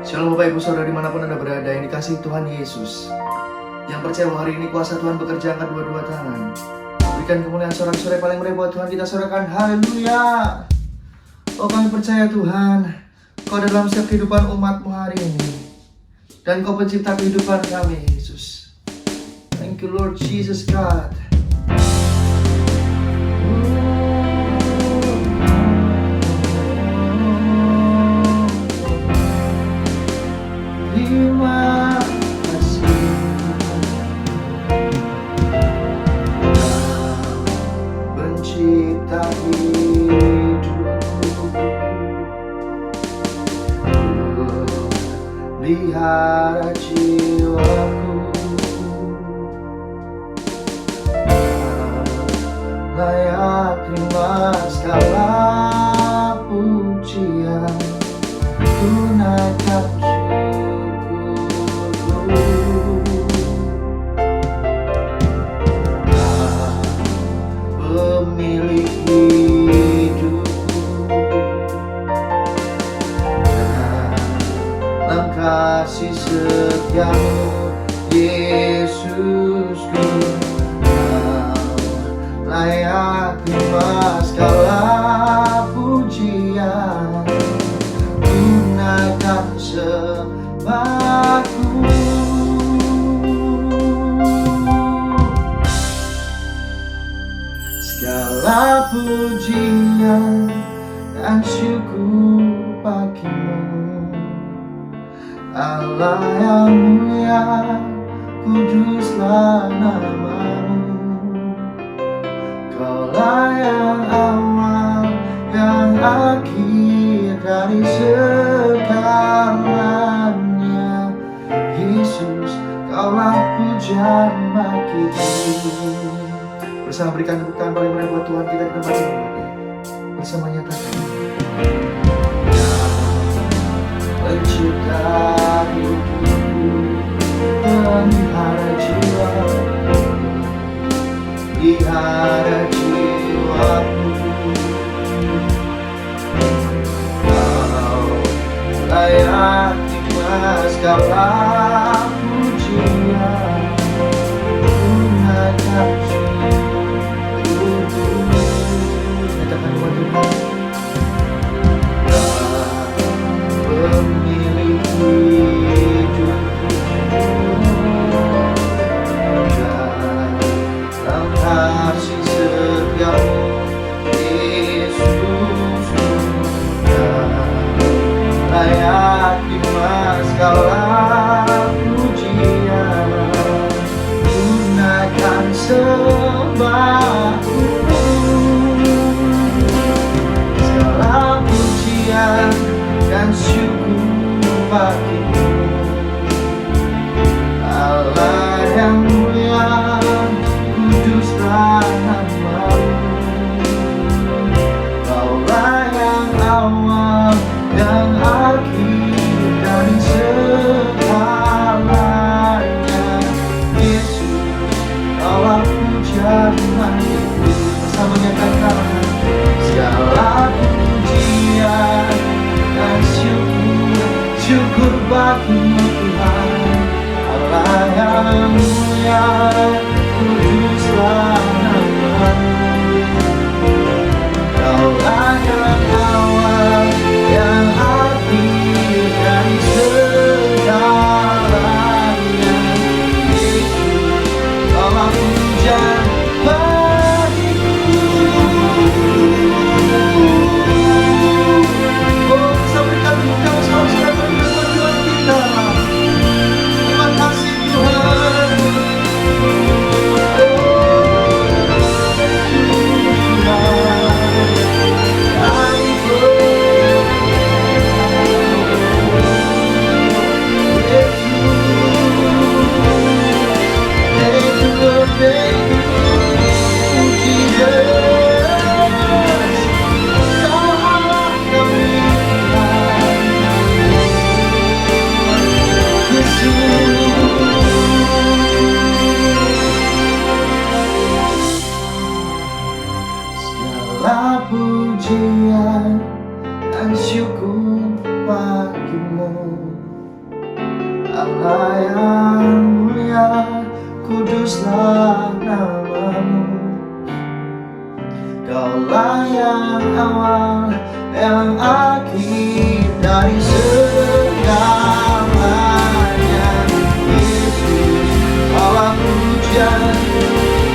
Shalom Bapak Ibu Saudara dimanapun Anda berada, yang dikasihi Tuhan Yesus. Yang percaya bahwa hari ini kuasa Tuhan bekerja, angkat dua-dua tangan. Berikan kemuliaan sorak-sorai paling meriah buat Tuhan, kita sorakan haleluya. Oh, kami percaya Tuhan, Kau dalam setiap kehidupan umat-Mu hari ini, dan Kau pencipta kehidupan kami, Yesus. Thank you Lord Jesus God. Terima kasih pencipta hidup, pelihara jiwaku, layak terima segala pujian, tunaikan pemilik hidupku, dalam kasih setiamu Yesusku, layak terima segala pujian, tunaikan sembahku. Segala pujian dan syukur bagimu, Allah yang mulia, kuduslah namamu. Kaulah yang awal, yang akhir dari segalanya. Yesus, Kaulah pujian bagiku. Bersama berikan tepuk tangan paling meriah buat Tuhan kita di tempat ini. Bersama nyatakan, pencipta hidupku, pelihara jiwa, pelihara jiwaku. Kau layak terima segala pujian, tunaikan pemilik hidupku, dalam kasih setiamu Yesus, layak terima segala pujian, tunaikan sembahku. Segala pujian dan syukur bagimu, Allah yang mulia, kuduslah namamu. Kaulah yang awal, yang akhir dari segalanya. bagimu Tuhan, Allah yang mulia, kuduslah namamu. Kaulah yang awal, yang akhir dari segalanya. Yesus, Kaulah pujian bagiku. Oh, sampaikan kita saudara perjuangan kita. Terima kasih Tuhan. Segala pujian dan syukur bagimu, Allah yang mulia, kuduslah namamu. Kaulah yang awal, yang akhir dari segalanya. Yesus, Kaulah pujian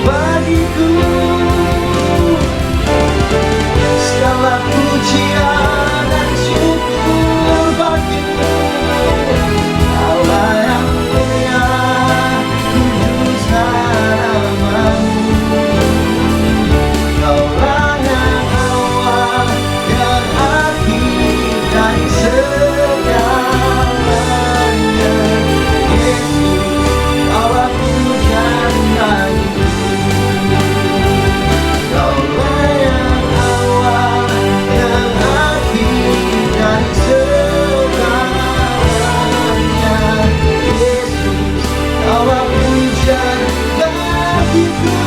bagiku. Segala pujian dan syukur bagimu, Allah yang mulia, kuduslah namamu. Kaulah yang awal, yang akhir dari segalanya. Yesus, Kaulah pujian bagiku. Kaulah yang awal, yang akhir dari segalanya. Yesus, Kaulah pujian bagiku.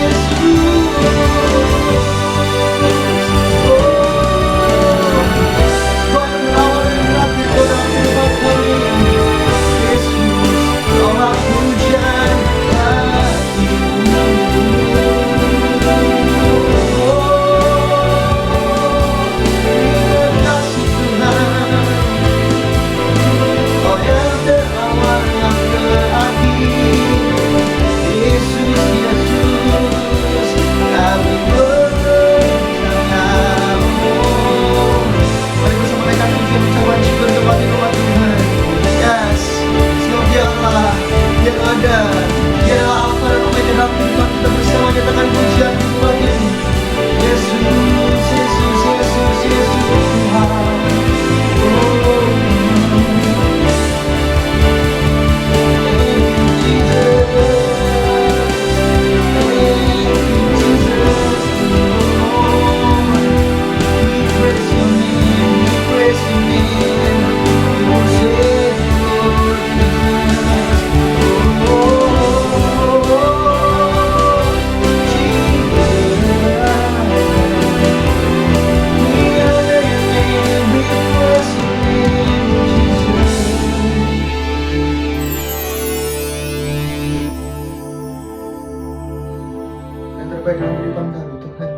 Yesus, Kau yang awal dan akhir dalam hidup kami. Yesus, Kaulah pujian bagiku. Terima kasih Tuhan, Kau yang terawal, yang terakhir. Yesus, Yesus, kami percayamu. Mari bersama mereka pujian ucapan syukur kepada Tuhan. Yes, sebab Dia Allah yang ada, Dia Alfa dan Omega dalam kehidupan kita bersama. Nyatakan pujian kepada-Mu. Yesus, Yesus, Yesus, Yesus Tuhan. Oh, thank you Jesus, thank you Jesus. We praise Your name, we praise Your name. We worship You, Lord Jesus. Yang terbaik dalam kehidupan kami Tuhan.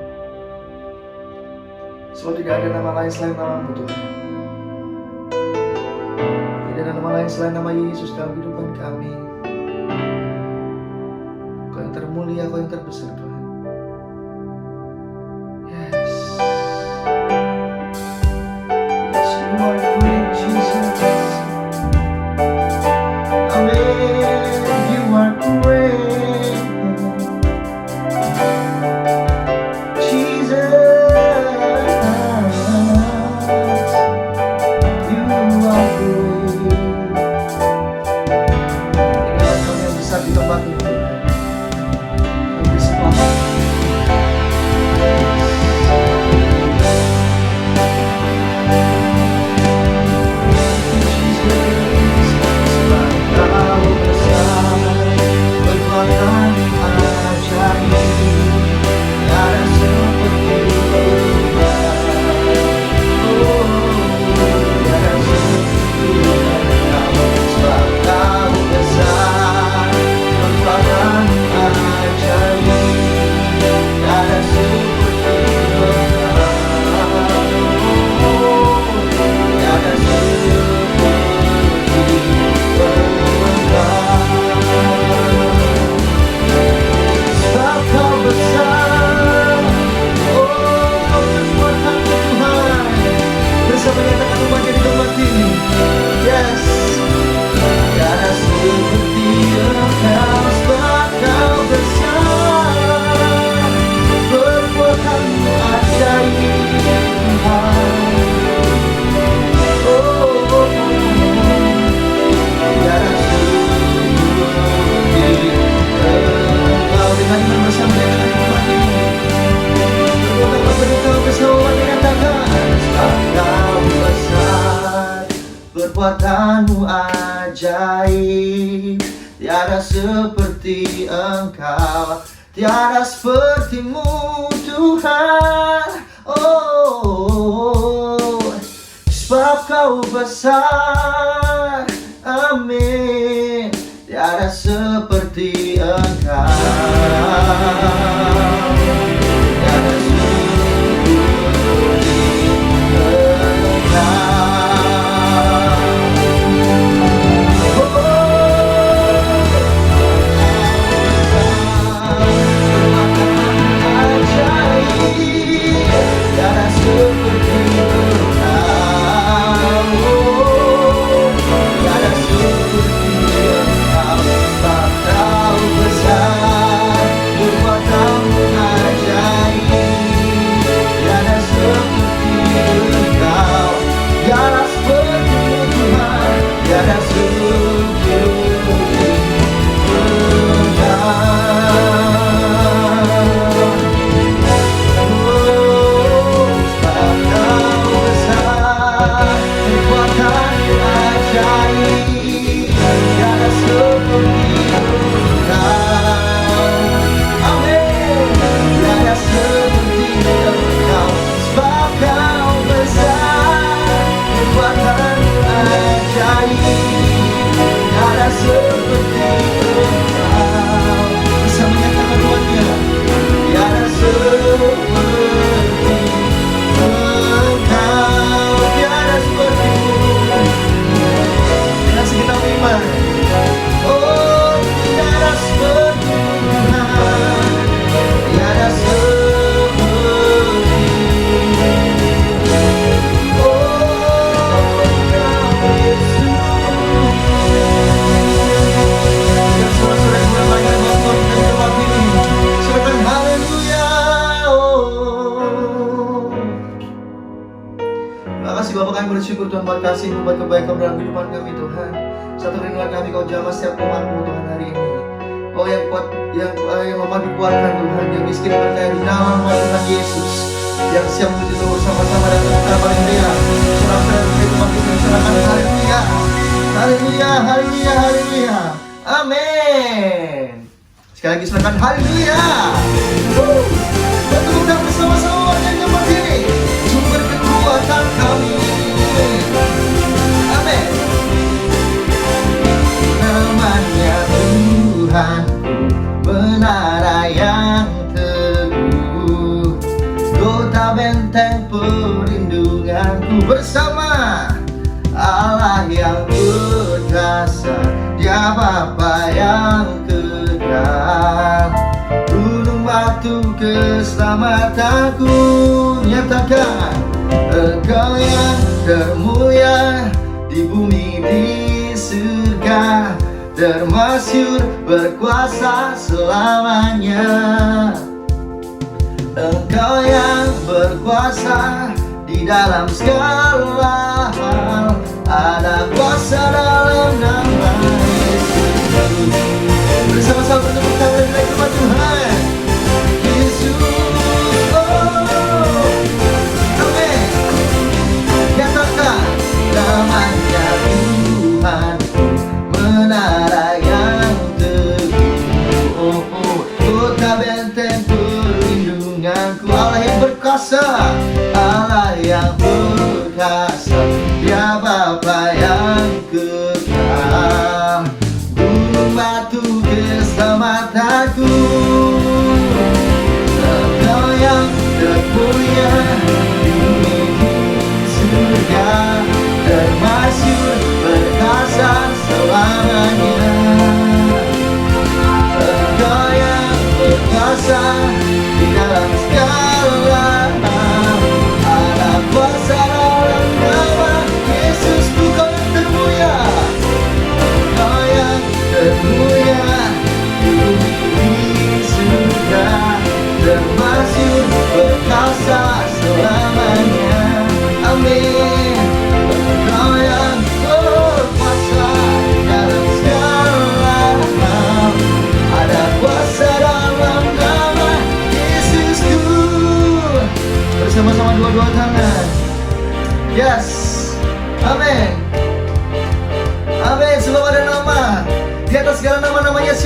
Sebab tidak ada nama lain selain nama-Mu Tuhan. Tidak ada nama lain selain nama Yesus dalam kehidupan kami. Kau yang termulia, Kau yang terbesar Tuhan. Yes. Yes, You are great Jesus. Amen. You are great Jesus. You are great. Inilah Kau yang besar di tempat ini Tuhan. Kau bersama perbuatanmu ajaib. Tiada seperti Engkau, tiada sepertimu Tuhan. Oh, sebab Kau besar, amin. Tiada seperti Engkau, tiada seperti bersyukur Tuhan buat kasih-Mu, buat kebaikan dalam kehidupan kami Tuhan. Satu rinduan kami Kau jamah setiap umat-Mu Tuhan hari ini. Oh yang kuat, yang lemah dikuatkan Tuhan, yang miskin berkaya di nama Tuhan Yesus, yang siap menuju bersama-sama dan kita paling ria. Saudara-saudara kehidupan kita serahkan. Haleluya, haleluya, haleluya, haleluya, amin. Sekali lagi serahkan haleluya. Kita undang bersama-sama yang tempat ini, sumber kekuatan kami. Amin. Namanya Tuhan, menara yang teguh, kota benteng perlindunganku. Bersama Allah yang berkuasa, Dia Bapa yang kekal, gunung batu keselamatanku. Nyatakan Engkau yang termulia di bumi di surga, termasyhur berkuasa selamanya. Engkau yang berkuasa di dalam segala hal, ada kuasa dalam nama Yesus. Bersama-sama bertepuk tangan dan naik kepada Tuhan Yesus. Amin. Nyatakan namanya Tuhan, menara yang teguh, kota benteng perlindunganku. Allah yang berkuasa, Allah yang berkuasa, Dia Bapa yang kekal, gunung batu keselamatanku. Engkau yang termulia di bumi di surga, termasyhur berkuasa selamanya. Engkau yang berkuasa di dalam segala hal, ada kuasa dalam nama Yesus. Engkau yang termulia, Engkau yang termulia di bumi di surga, termasyhur berkuasa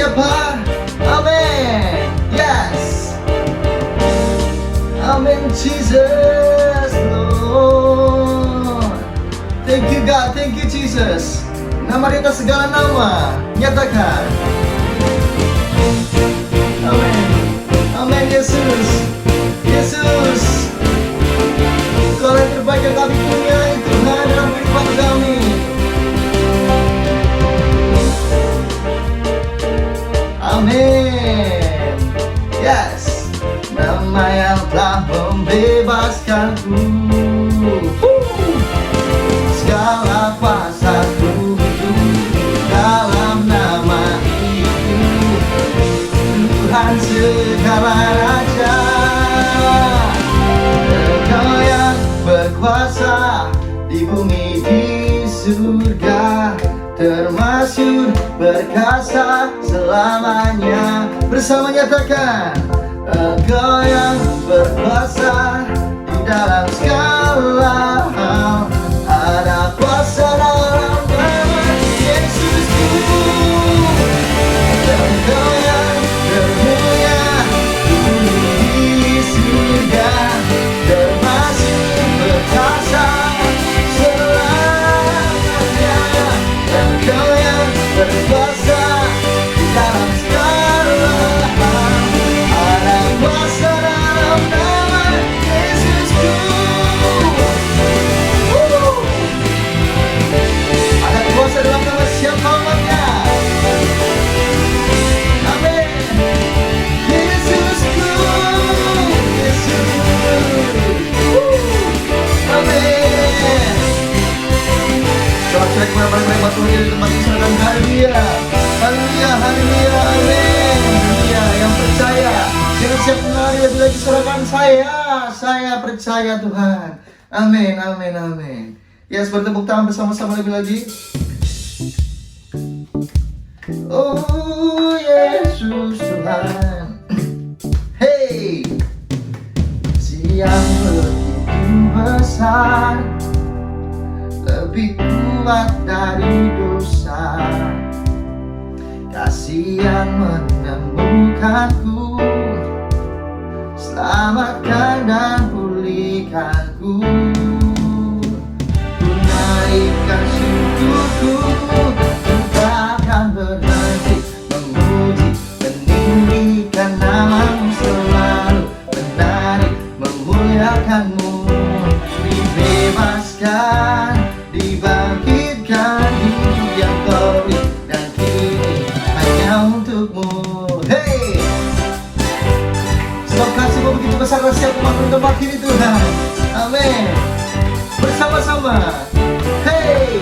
Bapa. Amin. Yes. Amin, Jesus Lord. Thank you God, thank you Jesus. Nama di atas segala nama, nyatakan. Amin. Amin Yesus. Yesus, Kau yang terbaik yang kami punya, Tuhan, dalam kehidupan kami. Amin. Yes. Nama yang telah membebaskanku, segala kuasa dalam nama itu, Tuhan segala raja. Engkau yang berkuasa di bumi di surga, termasuk berkasa selamanya. Bersama nyatakan, Engkau yang berkuasa di dalam segala hal, ada kuasa dalam nama Yesusku. Engkau yang termulia di bumi di surga, termasuk berkasa selamanya. Engkau yang berkuasa di dalam segala hal, ada kuasa dalam nama Yesusku. Ada kuasa dalam nama siapa umatnya. Amin. Yesusku, Yesus. Amin. Coba kemana-mana Tuhan di tempat ini, serahkan haleluya. Haleluya, haleluya, amin. Haleluya, yang percaya jangan siap menari lebih lagi, serahkan saya percaya Tuhan. Amin, amin, amin. Yes, bertepuk tangan bersama-sama lebih lagi. Oh Yesus Tuhan. Hey, siang begitu besar, lebih kuat dari dosa. Kasih yang menemukanku, selamatkan dan pulihkanku. Ku naikkan syukurku, ku takkan berhenti memuji, meninggikan namamu selalu, menari, memuliakanmu. Dibebaskan, dibangkitkan, hidup yang kau beri, dan kini hanya untukmu. Hey, sebab kasih-Mu begitu besar dan siap untuk makin Tuhan. Amin. Bersama-sama. Hey,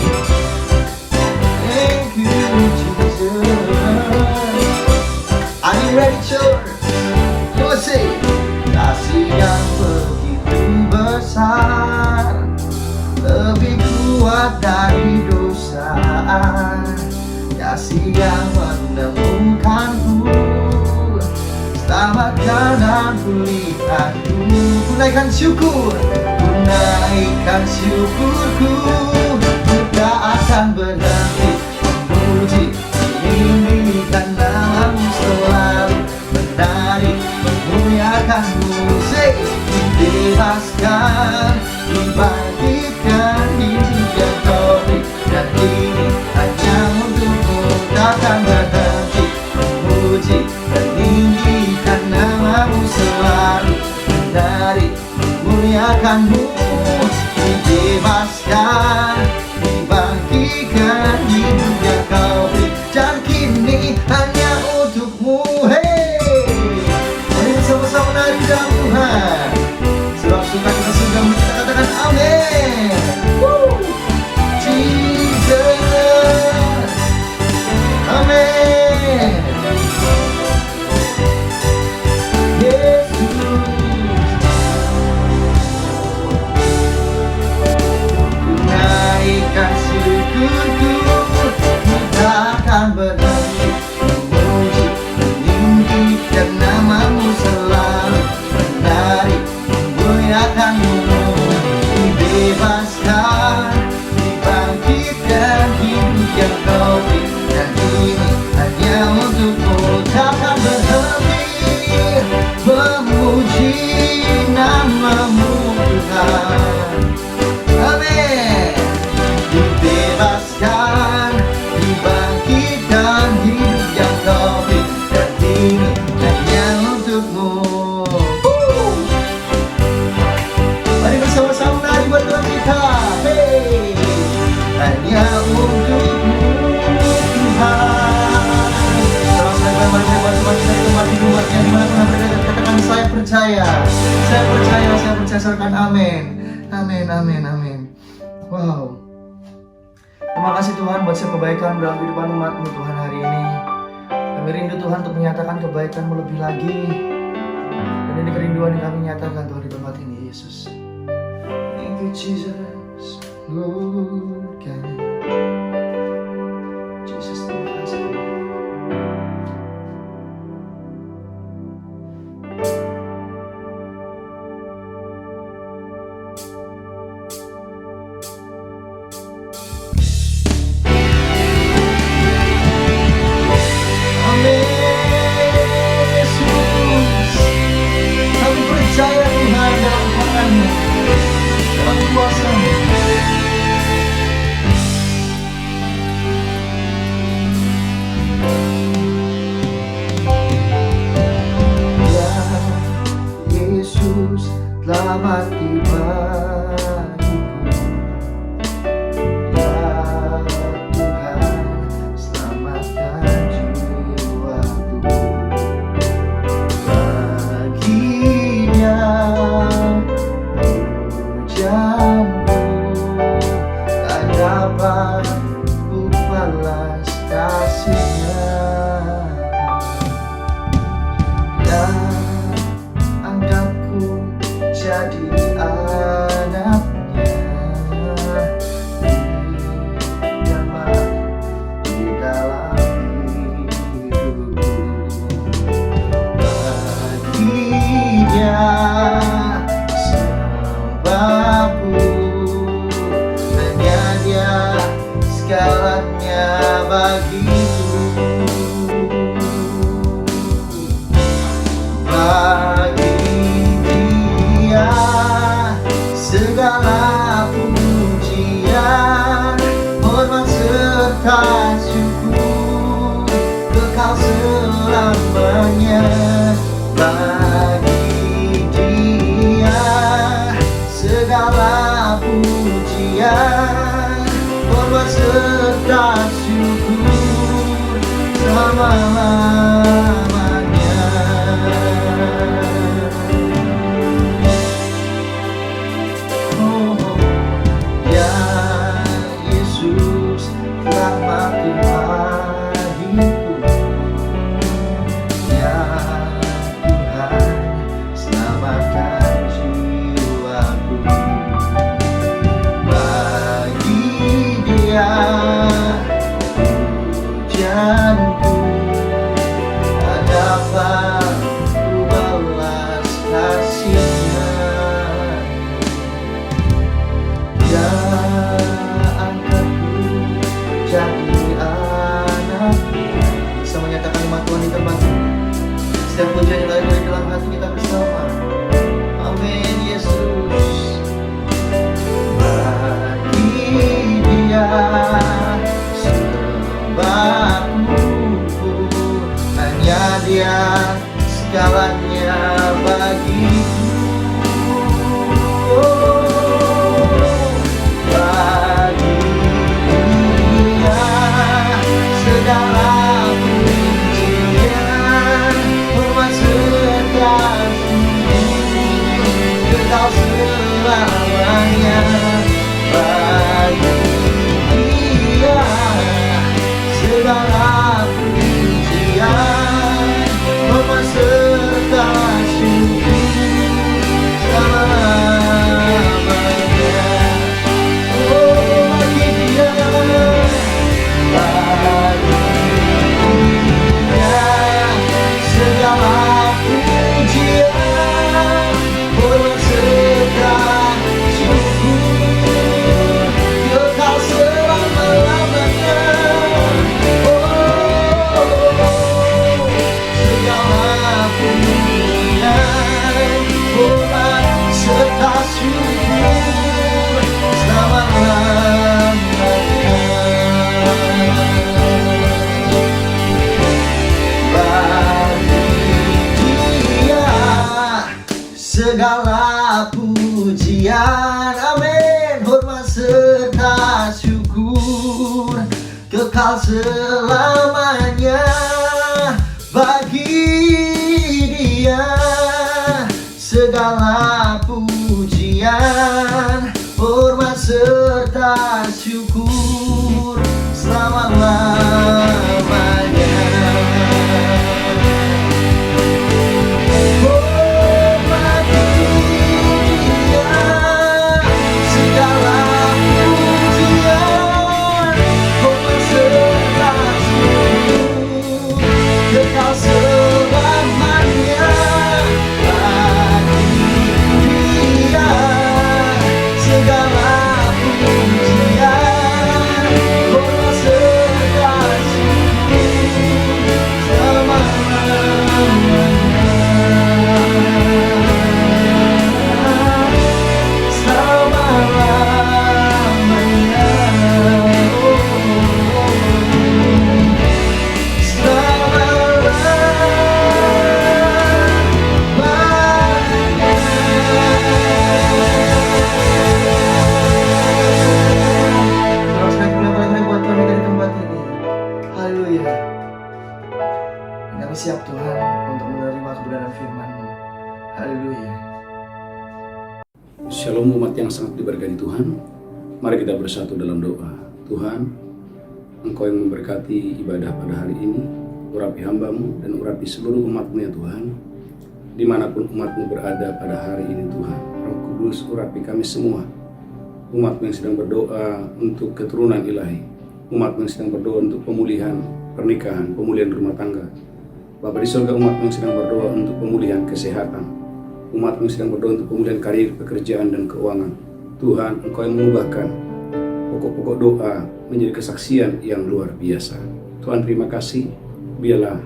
thank you Jesus. Are you ready, church? Let's say, kasih yang begitu besar, lebih kuat dari dosa. Kasih yang menemukanku, selamatkan dan pulihkanku. Ku naikkan syukur, ku naikkan syukurku, ku tak akan berhenti memuji, meninggikan namamu selalu, menari, memuliakanmu. Say, dibebaskan, dibangkitkan, hidup yang kau beri, dan ini hanya untukmu. Takkan berhenti memuji, meninggikan namamu selalu, menari, memuliakanmu. Dibebaskan, dibangkitkan, hidup yang kau beri, Tuhan, dibangkitkan hidup yang kau beri, dan ini hanya untukmu. Mari bersama-sama nari buat Tuhan kita. Hey, hanya untukmu Tuhan. Salam mari buat Tuhan kita tempat hidupnya dimanapun Anda berada. Katakan saya percaya, saya percaya, saya percaya. Serkan amin, amin, amin, amin. Wow. Terima kasih Tuhan buat setiap kebaikan dalam kehidupan umat-Mu Tuhan hari ini. Kami rindu Tuhan untuk menyatakan kebaikan-Mu lebih lagi. Dan ini kerinduan yang kami nyatakan Tuhan di tempat ini, Yesus. Thank you Jesus, Lord God. Jesus, terima kasih. Telah mati bagiku, ya Tuhan, selamatkan jiwaku. Baginya pujianku, tak dapat ku balas kasihnya. Jadi anaknya, damai di dalam hidupku. Baginya sembahku, hanya Dia segalanya bagiku. Segala pujian, hormat serta syukur kekal selamanya bagi Dia. Segala pujian, hormat serta syukur selama-lamanya. Pujianku tak dapat ku balas kasihnya. Dia angkatku jadi anaknya. Bisa menyatakan umat Tuhan di tempat ini. Setiap pujian yang lahir dari dalam hati kita bersama. Amin Yesus. Bagi Dia hanya Dia segalanya bagiku. Bagi Dia segala pujian, hormat serta kekal selamanya. Bagi Dia segala pujian, hormat serta syukur selama-lamanya. Siap Tuhan untuk menerima kebenaran firman-Mu. Haleluya. Shalom umat yang sangat diberkati Tuhan. Mari kita bersatu dalam doa. Tuhan, Engkau yang memberkati ibadah pada hari ini, urapi hamba-Mu dan urapi seluruh umat-Mu ya Tuhan. Dimanapun umat-Mu berada pada hari ini Tuhan, Roh Kudus urapi kami semua. Umat-Mu yang sedang berdoa untuk keturunan ilahi, umat-Mu yang sedang berdoa untuk pemulihan pernikahan, pemulihan rumah tangga. Bapa di surga, umat yang sedang berdoa untuk pemulihan kesehatan, umat yang sedang berdoa untuk pemulihan karir, pekerjaan, dan keuangan. Tuhan, Engkau yang mengubahkan pokok-pokok doa menjadi kesaksian yang luar biasa. Tuhan, terima kasih. Biarlah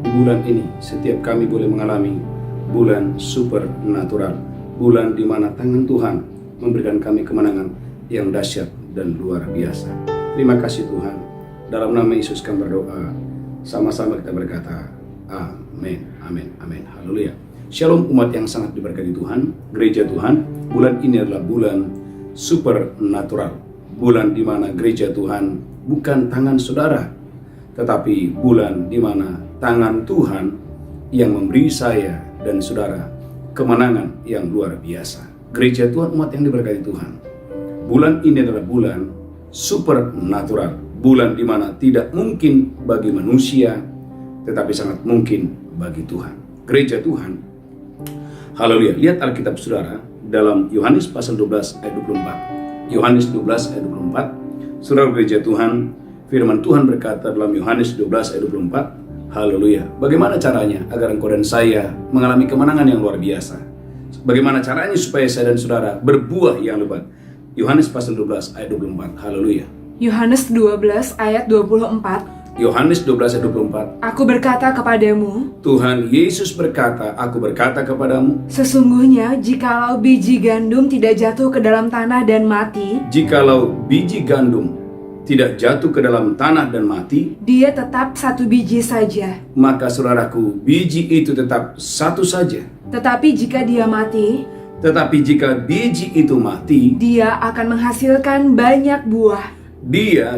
di bulan ini setiap kami boleh mengalami bulan supernatural, bulan di mana tangan Tuhan memberikan kami kemenangan yang dahsyat dan luar biasa. Terima kasih Tuhan. Dalam nama Yesus kami berdoa. Sama-sama kita berkata, amin, amin, amin, haleluya. Shalom umat yang sangat diberkati Tuhan, gereja Tuhan. Bulan ini adalah bulan supernatural, bulan di mana gereja Tuhan bukan tangan saudara, tetapi bulan di mana tangan Tuhan yang memberi saya dan saudara kemenangan yang luar biasa. Gereja Tuhan, umat yang diberkati Tuhan, bulan ini adalah bulan supernatural, bulan di mana tidak mungkin bagi manusia, tetapi sangat mungkin bagi Tuhan. Gereja Tuhan, haleluya. Lihat Alkitab saudara dalam Yohanes pasal 12 ayat 24. Yohanes 12 ayat 24. Saudara gereja Tuhan, firman Tuhan berkata dalam Yohanes 12 ayat 24, haleluya. Bagaimana caranya agar engkau dan saya mengalami kemenangan yang luar biasa? Bagaimana caranya supaya saya dan saudara berbuah yang lebat? Yohanes pasal 12 ayat 24. Haleluya. Yohanes 12 ayat 24. Yohanes 12 ayat 24. Aku berkata kepadamu, Tuhan Yesus berkata, aku berkata kepadamu, sesungguhnya jikalau biji gandum tidak jatuh ke dalam tanah dan mati, jikalau biji gandum tidak jatuh ke dalam tanah dan mati, dia tetap satu biji saja. maka saudaraku, biji itu tetap satu saja. Tetapi jika dia mati, Tetapi jika biji itu mati, dia akan menghasilkan banyak buah.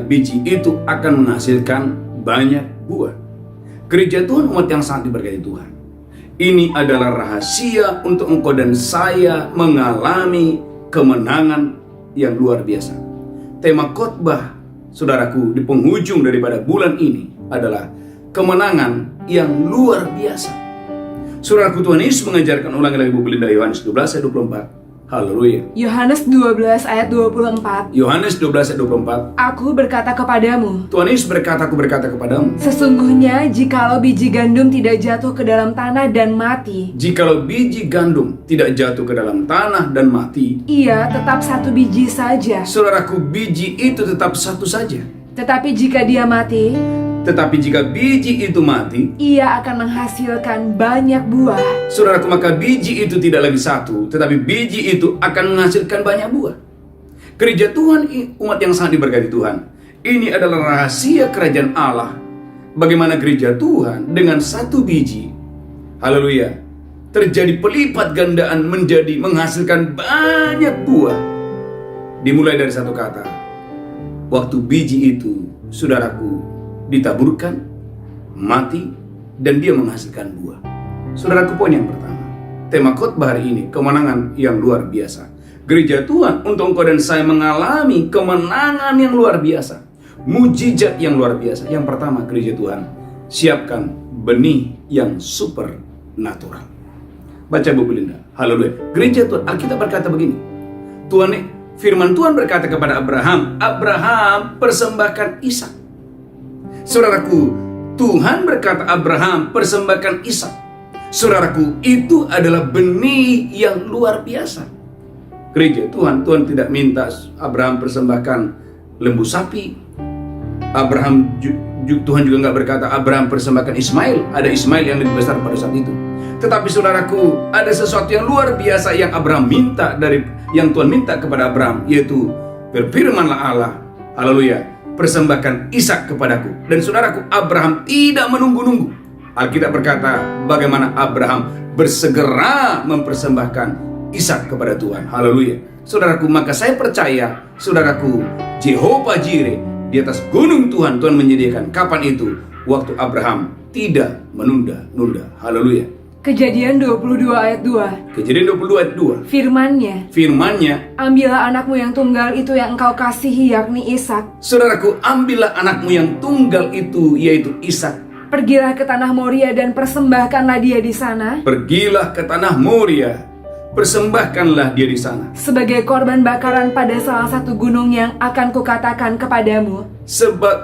biji itu akan menghasilkan banyak buah. Gereja Tuhan, umat yang sangat diberkati Tuhan, ini adalah rahasia untuk engkau dan saya mengalami kemenangan yang luar biasa. Tema khotbah saudaraku di penghujung daripada bulan ini adalah kemenangan yang luar biasa. Saudaraku, Tuhan Yesus mengajarkan ulangi lagi buku dari Yohanes 12 ayat 24. Haleluya. Yohanes 12 ayat 24. Yohanes 12 ayat 24. Aku berkata kepadamu, Tuhan Yesus berkata, aku berkata kepadamu, sesungguhnya jikalau biji gandum tidak jatuh ke dalam tanah dan mati, jikalau biji gandum tidak jatuh ke dalam tanah dan mati, ia tetap satu biji saja. saudaraku, biji itu tetap satu saja. Tetapi jika dia mati, Tetapi jika biji itu mati, ia akan menghasilkan banyak buah. saudaraku, maka biji itu tidak lagi satu, tetapi biji itu akan menghasilkan banyak buah. Gereja Tuhan, umat yang sangat diberkati Tuhan, ini adalah rahasia kerajaan Allah. Bagaimana gereja Tuhan dengan satu biji, haleluya, terjadi pelipat gandaan menjadi menghasilkan banyak buah. Dimulai dari satu kata, waktu biji itu saudaraku, ditaburkan, mati, dan dia menghasilkan buah. Saudaraku, poin yang pertama, tema khotbah hari ini, kemenangan yang luar biasa. Gereja Tuhan, untuk engkau dan saya mengalami kemenangan yang luar biasa, mujizat yang luar biasa. Yang pertama, gereja Tuhan, siapkan benih yang supernatural. Baca buku Linda. Haleluya. Gereja Tuhan, Alkitab berkata begini. Firman Tuhan berkata kepada Abraham, Abraham, persembahkan Ishak. Saudaraku, Tuhan berkata Abraham, persembahkan Ishak. Saudaraku, itu adalah benih yang luar biasa. Gereja Tuhan, Tuhan tidak minta Abraham persembahkan lembu sapi. Tuhan juga nggak berkata Abraham persembahkan Ismail. Ada Ismail yang lebih besar pada saat itu. Tetapi saudaraku, ada sesuatu yang luar biasa yang Abraham minta yang Tuhan minta kepada Abraham, yaitu berfirmanlah Allah, haleluya, persembahkan Ishak kepadaku. Dan saudaraku, Abraham tidak menunggu-nunggu. Alkitab berkata bagaimana Abraham bersegera mempersembahkan Ishak kepada Tuhan. Haleluya. Saudaraku, maka saya percaya, saudaraku, Jehovah Jireh di atas gunung Tuhan menyediakan. Kapan itu? Waktu Abraham tidak menunda-nunda. Haleluya. Kejadian 22 ayat 2. Kejadian 22 ayat 2. Firman-Nya, ambillah anakmu yang tunggal itu yang engkau kasihi, yakni Ishak. saudaraku, ambillah anakmu yang tunggal itu, yaitu Ishak. Pergilah ke tanah Moria dan persembahkanlah dia di sana. Pergilah ke tanah Moria, persembahkanlah dia di sana. Sebagai korban bakaran pada salah satu gunung yang akan kukatakan kepadamu.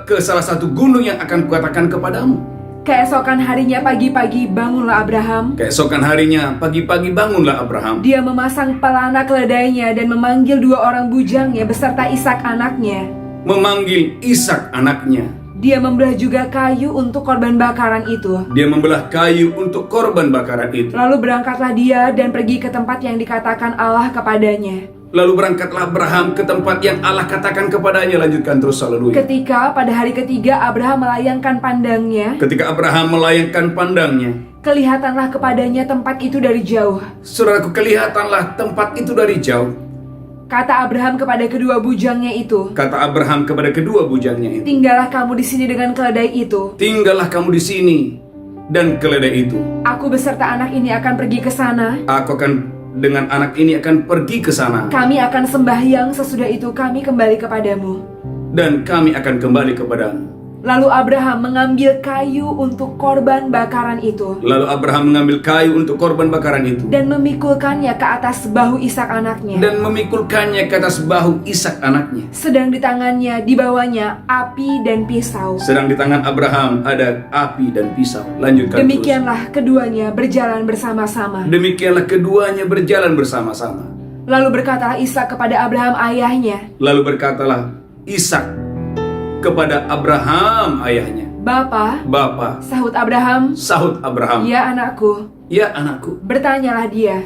Ke salah satu gunung yang akan kukatakan kepadamu. Keesokan harinya pagi-pagi bangunlah Abraham. Keesokan harinya pagi-pagi bangunlah Abraham. Dia memasang pelana keledainya dan memanggil 2 orang bujangnya beserta Ishak anaknya. Memanggil Ishak anaknya. Dia membelah juga kayu untuk korban bakaran itu. Dia membelah kayu untuk korban bakaran itu. Lalu berangkatlah dia dan pergi ke tempat yang dikatakan Allah kepadanya. Lalu berangkatlah Abraham ke tempat yang Allah katakan kepadanya. Lanjutkan terus, haleluya. Ketika pada hari ketiga Abraham melayangkan pandangnya. Kelihatanlah kepadanya tempat itu dari jauh. Saudaraku, kelihatanlah tempat itu dari jauh. Kata Abraham kepada kedua bujangnya itu. Tinggallah kamu di sini dengan keledai itu. Dan keledai itu. Aku beserta anak ini akan pergi ke sana. Dengan anak ini akan pergi ke sana. Kami akan sembahyang, sesudah itu kami kembali kepadamu. Dan kami akan kembali kepadamu. Lalu Abraham mengambil kayu untuk korban bakaran itu. Dan memikulkannya ke atas bahu Ishak anaknya. Sedang di tangannya dibawanya api dan pisau. Sedang di tangan Abraham ada api dan pisau. Lanjutkan. Demikianlah keduanya berjalan bersama-sama. Lalu berkatalah Ishak kepada Abraham ayahnya. Bapa. Sahut Abraham. Ya anakku. Bertanyalah dia.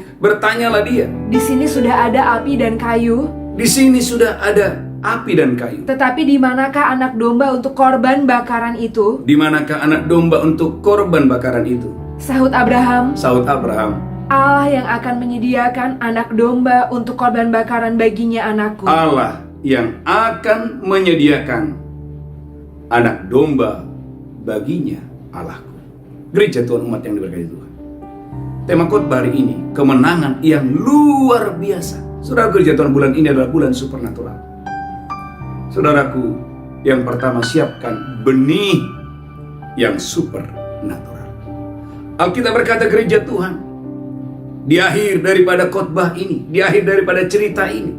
Di sini sudah ada api dan kayu. Tetapi di manakah anak domba untuk korban bakaran itu? Sahut Abraham. Allah yang akan menyediakan anak domba untuk korban bakaran baginya, anakku. Allah yang akan menyediakan anak domba baginya, Allahku. Gereja Tuhan, umat yang diberkati Tuhan, tema khotbah hari ini, kemenangan yang luar biasa. Saudara, gereja Tuhan, bulan ini adalah bulan supernatural. Saudaraku, yang pertama, siapkan benih yang supernatural. Alkitab berkata, gereja Tuhan, di akhir daripada khotbah ini, di akhir daripada cerita ini,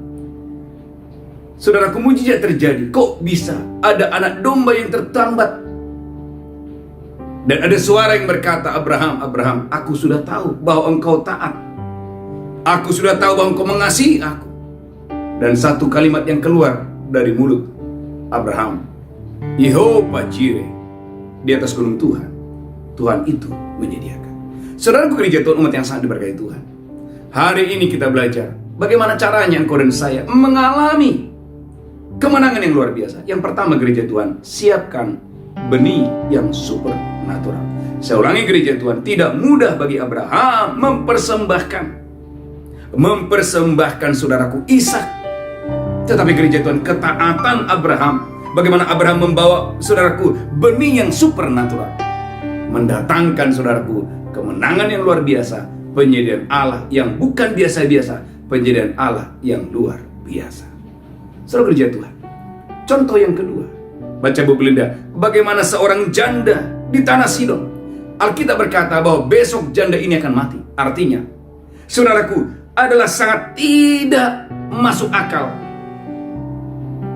saudaraku, mujizat terjadi. Kok bisa ada anak domba yang tertambat? Dan ada suara yang berkata, Abraham, aku sudah tahu bahwa engkau taat. Aku sudah tahu bahwa engkau mengasihi aku. Dan satu kalimat yang keluar dari mulut Abraham, Jehovah Jireh, di atas gunung Tuhan itu menyediakan. Saudaraku, gereja Tuhan, umat yang sangat diberkati Tuhan, hari ini kita belajar bagaimana caranya engkau dan saya mengalami kemenangan yang luar biasa. Yang pertama, gereja Tuhan, siapkan benih yang supernatural. Saya ulangi, gereja Tuhan, tidak mudah bagi Abraham mempersembahkan saudaraku Ishak. Tetapi gereja Tuhan, ketaatan Abraham bagaimana Abraham membawa, saudaraku, benih yang supernatural, mendatangkan, saudaraku, kemenangan yang luar biasa, penyediaan Allah yang bukan biasa-biasa, penyediaan Allah yang luar biasa. Saudara kerja Tuhan. Contoh yang kedua, baca buku Linda, bagaimana seorang janda di tanah Sidon. Alkitab berkata bahwa besok janda ini akan mati. Artinya, saudaraku, adalah sangat tidak masuk akal.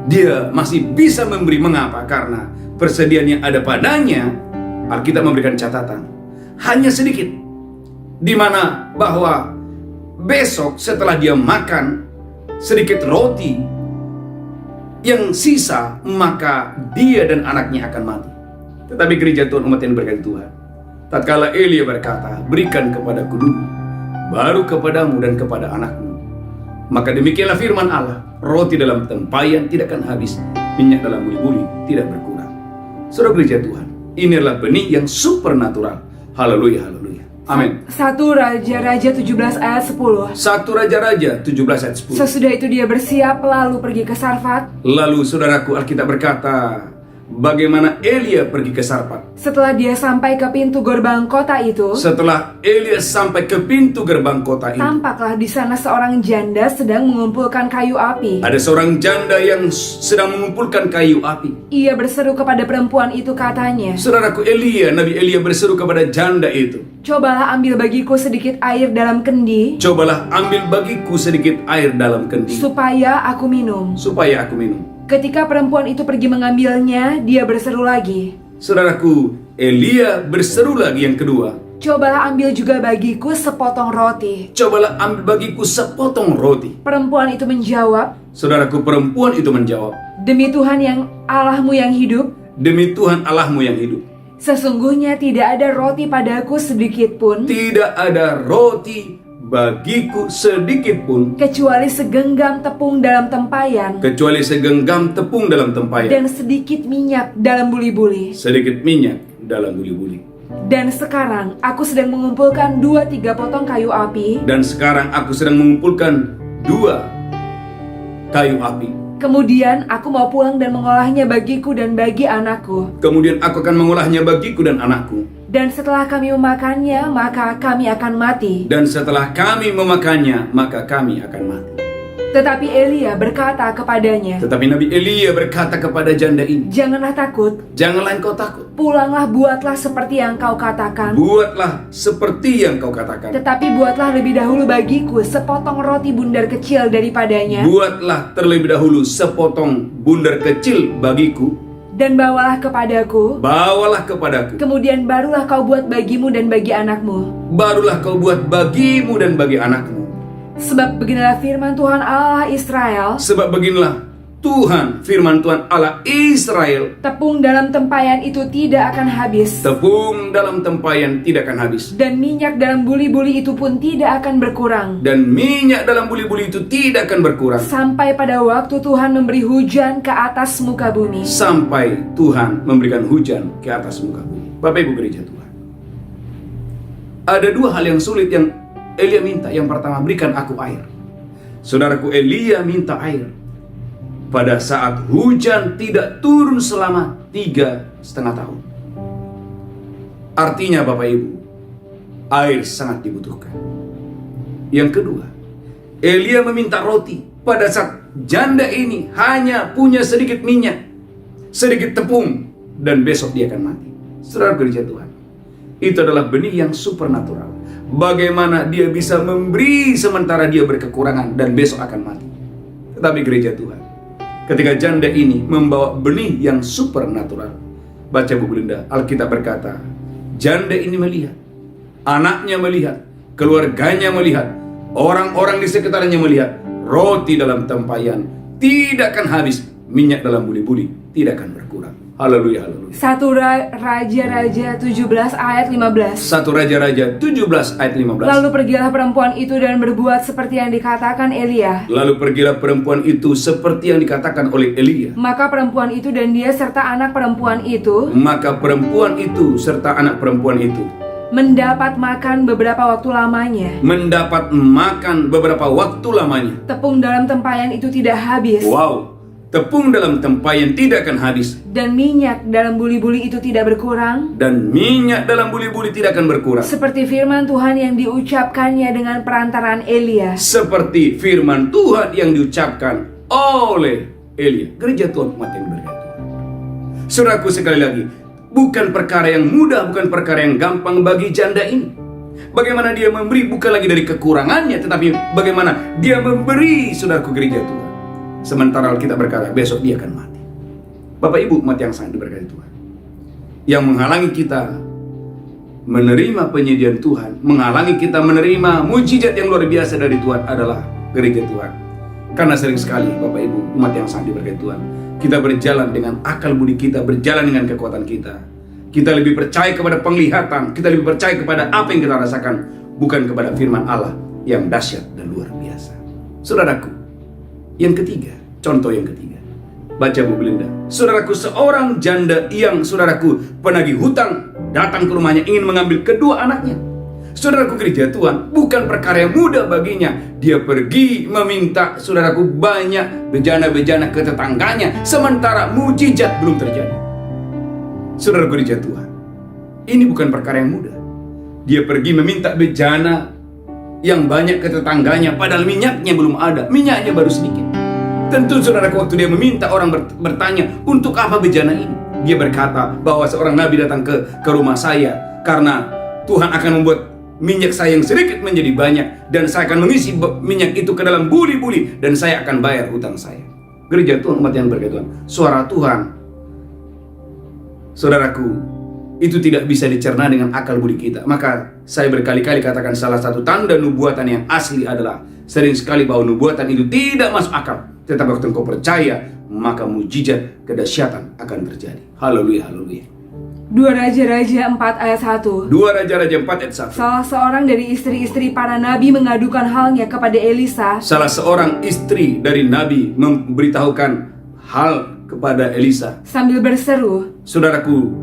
Dia masih bisa memberi. Mengapa? Karena persediaan yang ada padanya, Alkitab memberikan catatan, hanya sedikit. Di mana bahwa besok setelah dia makan sedikit roti yang sisa, maka dia dan anaknya akan mati. Tetapi gereja Tuhan, umat yang berkati Tuhan, tatkala Elia berkata, berikan kepadaku dulu, baru kepadamu dan kepada anakmu. Maka demikianlah firman Allah, roti dalam tempayan tidak akan habis, minyak dalam buli-buli tidak berkurang. Saudara gereja Tuhan, ini adalah benih yang supernatural. Haleluya, haleluya. Amin. 1 Raja-Raja 17 ayat 10. 1 Raja-Raja 17 ayat 10. Sesudah itu dia bersiap lalu pergi ke Sarfat. Lalu saudaraku, Alkitab berkata, bagaimana Elia pergi ke Sarfat. Setelah dia sampai ke pintu gerbang kota itu, Setelah Elia sampai ke pintu gerbang kota itu, tampaklah di sana seorang janda sedang mengumpulkan kayu api. ada seorang janda yang sedang mengumpulkan kayu api. Ia berseru kepada perempuan itu, katanya, Saudaraku, Nabi Elia berseru kepada janda itu, cobalah ambil bagiku sedikit air dalam kendi, cobalah ambil bagiku sedikit air dalam kendi, supaya aku minum. supaya aku minum. Ketika perempuan itu pergi mengambilnya, dia berseru lagi, Saudaraku, Elia berseru lagi yang kedua, cobalah ambil juga bagiku sepotong roti. cobalah ambil bagiku sepotong roti. Perempuan itu menjawab, Saudaraku, perempuan itu menjawab, demi Tuhan yang Allahmu yang hidup, demi Tuhan Allahmu yang hidup, sesungguhnya tidak ada roti padaku sedikit pun, tidak ada roti bagiku sedikit pun, kecuali segenggam tepung dalam tempayan, kecuali segenggam tepung dalam tempayan, dan sedikit minyak dalam buli-buli. sedikit minyak dalam buli-buli. Dan sekarang aku sedang mengumpulkan 2-3 potong kayu api. Dan sekarang aku sedang mengumpulkan 2 kayu api. Kemudian aku mau pulang dan mengolahnya bagiku dan bagi anakku. Kemudian aku akan mengolahnya bagiku dan anakku. Dan setelah kami memakannya, maka kami akan mati. Dan setelah kami memakannya, maka kami akan mati. Tetapi Elia berkata kepadanya, Tetapi Nabi Elia berkata kepada janda ini, janganlah takut, janganlah engkau takut. pulanglah buatlah seperti yang kau katakan. Buatlah seperti yang kau katakan. Tetapi buatlah lebih dahulu bagiku sepotong roti bundar kecil daripadanya. Buatlah terlebih dahulu sepotong bundar kecil bagiku. Dan bawalah kepadaku. Bawalah kepadaku. Kemudian barulah kau buat bagimu dan bagi anakmu. Barulah kau buat bagimu dan bagi anakmu. Sebab beginilah firman Tuhan Allah Israel, Sebab beginilah Tuhan, firman Tuhan Allah Israel, tepung dalam tempayan itu tidak akan habis, tepung dalam tempayan tidak akan habis, dan minyak dalam buli-buli itu pun tidak akan berkurang, dan minyak dalam buli-buli itu tidak akan berkurang, sampai pada waktu Tuhan memberi hujan ke atas muka bumi. sampai Tuhan memberikan hujan ke atas muka bumi. Bapak Ibu gereja Tuhan, ada 2 hal yang sulit yang Elia minta. Yang pertama, berikan aku air. Saudaraku, Elia minta air pada saat hujan tidak turun selama 3,5 tahun. Artinya Bapak Ibu, air sangat dibutuhkan. Yang kedua, Elia meminta roti pada saat janda ini hanya punya sedikit minyak, sedikit tepung, dan besok dia akan mati. Saudara gereja Tuhan, itu adalah benih yang supernatural. Bagaimana dia bisa memberi sementara dia berkekurangan dan besok akan mati. Tetapi gereja Tuhan, ketika janda ini membawa benih yang supernatural, baca buku Linda, Alkitab berkata, janda ini melihat, anaknya melihat, keluarganya melihat, orang-orang di sekitarnya melihat, roti dalam tempayan tidak akan habis, minyak dalam buli-buli tidak akan berkurang. Haleluya, haleluya. 1 Raja-Raja 17 ayat 15. 1 Raja-Raja 17 ayat 15. Lalu pergilah perempuan itu dan berbuat seperti yang dikatakan Elia. Lalu pergilah perempuan itu seperti yang dikatakan oleh Elia. Maka perempuan itu dan dia serta anak perempuan itu Maka perempuan itu serta anak perempuan itu mendapat makan beberapa waktu lamanya. mendapat makan beberapa waktu lamanya. Tepung dalam tempayan itu tidak habis. Wow, tepung dalam tempayan tidak akan habis, dan minyak dalam buli-buli itu tidak berkurang, dan minyak dalam buli-buli tidak akan berkurang. seperti firman Tuhan yang diucapkannya dengan perantaraan Elia. Seperti firman Tuhan yang diucapkan oleh Elia. Gereja Tuhan, umat yang berkata Tuhan. Saudaraku, sekali lagi, bukan perkara yang mudah, bukan perkara yang gampang bagi janda ini. Bagaimana dia memberi bukan lagi dari kekurangannya, tetapi bagaimana dia memberi, saudaraku, gereja Tuhan. Sementara kita berkata besok dia akan mati. Bapak Ibu umat yang sangat diberkati Tuhan, yang menghalangi kita menerima penyediaan Tuhan, menghalangi kita menerima mujizat yang luar biasa dari Tuhan adalah gereja Tuhan. Karena sering sekali Bapak Ibu umat yang sangat diberkati Tuhan, kita berjalan dengan akal budi kita, berjalan dengan kekuatan kita. Kita lebih percaya kepada penglihatan, kita lebih percaya kepada apa yang kita rasakan, bukan kepada firman Allah yang dahsyat dan luar biasa. Saudaraku, yang ketiga, contoh yang ketiga, baca Bu Belinda. Saudaraku, seorang janda yang, saudaraku, penagih hutang datang ke rumahnya ingin mengambil kedua anaknya. Saudaraku, gereja Tuhan, bukan perkara yang mudah baginya. Dia pergi meminta, saudaraku, banyak bejana-bejana ke tetangganya, sementara mujizat belum terjadi. Saudaraku, gereja Tuhan, ini bukan perkara yang mudah. Dia pergi meminta bejana yang banyak ke tetangganya, padahal minyaknya belum ada, minyaknya baru sedikit. Tentu saudaraku, waktu dia meminta, orang bertanya, untuk apa bejana ini? Dia berkata bahwa seorang nabi datang ke rumah saya, karena Tuhan akan membuat minyak saya yang sedikit menjadi banyak, dan saya akan mengisi minyak itu ke dalam buli-buli, dan saya akan bayar hutang saya. Gereja Tuhan, umat yang berkata Tuhan, suara Tuhan, saudaraku, itu tidak bisa dicerna dengan akal budi kita. Maka saya berkali-kali katakan salah satu tanda nubuatan yang asli adalah sering sekali bahwa nubuatan itu tidak masuk akal. Tetapi waktu engkau percaya, maka mujizat kedahsyatan akan terjadi. Haleluya, haleluya. 2 Raja-Raja 4 ayat 1. 2 Raja-Raja 4 ayat 1. Salah seorang dari istri-istri para nabi mengadukan halnya kepada Elisa. Salah seorang istri dari nabi memberitahukan hal kepada Elisa. Sambil berseru, saudaraku,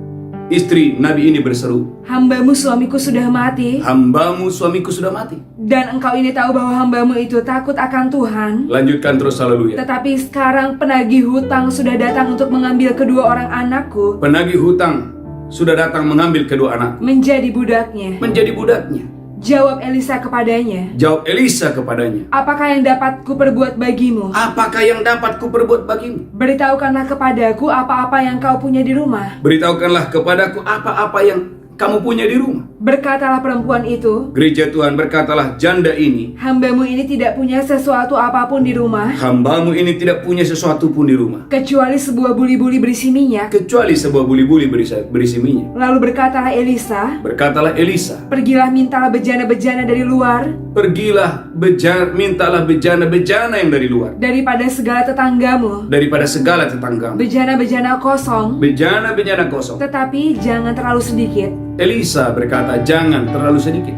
istri nabi ini berseru, hambamu suamiku sudah mati, hambamu suamiku sudah mati. dan engkau ini tahu bahwa hambamu itu takut akan Tuhan. Lanjutkan terus, haleluya. Tetapi sekarang penagih hutang sudah datang untuk mengambil kedua orang anakku, Penagih hutang sudah datang mengambil kedua anak, menjadi budaknya. menjadi budaknya. Jawab Elisa kepadanya, Jawab Elisa kepadanya, apakah yang dapat kuperbuat bagimu? apakah yang dapat kuperbuat bagimu? Beritahukanlah kepadaku apa-apa yang kau punya di rumah. Beritahukanlah kepadaku apa-apa yang kamu punya di rumah. Berkatalah perempuan itu, Gereja Tuhan, berkatalah janda ini, hambamu ini tidak punya sesuatu apapun di rumah, hambamu ini tidak punya sesuatu pun di rumah, kecuali sebuah buli-buli berisi minyak. kecuali sebuah buli-buli berisi minyak. Lalu berkatalah Elisa, Berkatalah Elisa, pergilah mintalah bejana-bejana dari luar, pergilah mintalah bejana-bejana yang dari luar, daripada segala tetanggamu, daripada segala tetanggamu, bejana-bejana kosong, bejana-bejana kosong. tetapi jangan terlalu sedikit. Elisa berkata, jangan terlalu sedikit.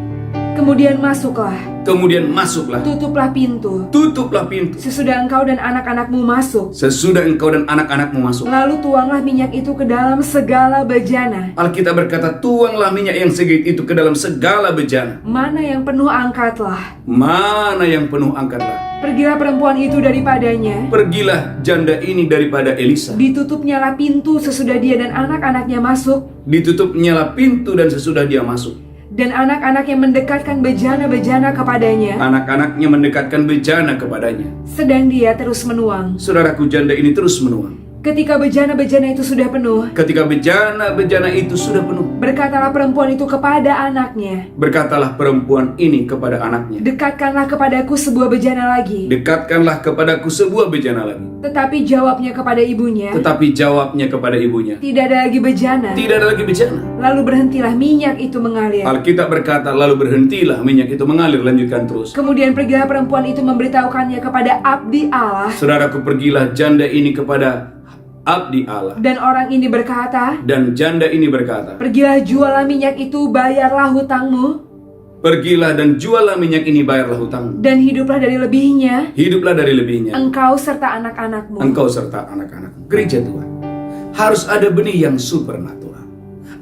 Kemudian masuklah, Kemudian masuklah, tutuplah pintu. tutuplah pintu. Sesudah engkau dan anak-anakmu masuk, Sesudah engkau dan anak-anakmu masuk. lalu tuanglah minyak itu ke dalam segala bejana. Alkitab berkata, tuanglah minyak yang sedikit itu ke dalam segala bejana. Mana yang penuh angkatlah. Mana yang penuh angkatlah. Pergilah perempuan itu daripadanya. Pergilah janda ini daripada Elisa. Ditutupnyalah pintu sesudah dia dan anak-anaknya masuk. Ditutup nyala pintu dan sesudah dia masuk. Dan anak-anaknya mendekatkan bejana-bejana kepadanya. Anak-anaknya mendekatkan bejana kepadanya. Sedang dia terus menuang. Saudaraku, janda ini terus menuang. Ketika bejana-bejana itu sudah penuh, Ketika bejana-bejana itu sudah penuh, berkatalah perempuan itu kepada anaknya, berkatalah perempuan ini kepada anaknya, dekatkanlah kepadaku sebuah bejana lagi. dekatkanlah kepadaku sebuah bejana lagi. Tetapi jawabnya kepada ibunya, Tetapi jawabnya kepada ibunya, tidak ada lagi bejana. tidak ada lagi bejana. Lalu berhentilah minyak itu mengalir. Alkitab berkata, lalu berhentilah minyak itu mengalir. Lanjutkan terus. Kemudian pergilah perempuan itu memberitahukannya kepada abdi Allah. Saudaraku, pergilah janda ini kepada abdi Allah. Dan orang ini berkata, Dan janda ini berkata, pergilah jualah minyak itu, bayarlah hutangmu, pergilah dan jualah minyak ini, bayarlah hutangmu. dan hiduplah dari lebihnya, Hiduplah dari lebihnya, engkau serta anak-anakmu. engkau serta anak-anakmu. Gereja Tuhan, harus ada benih yang supernatural.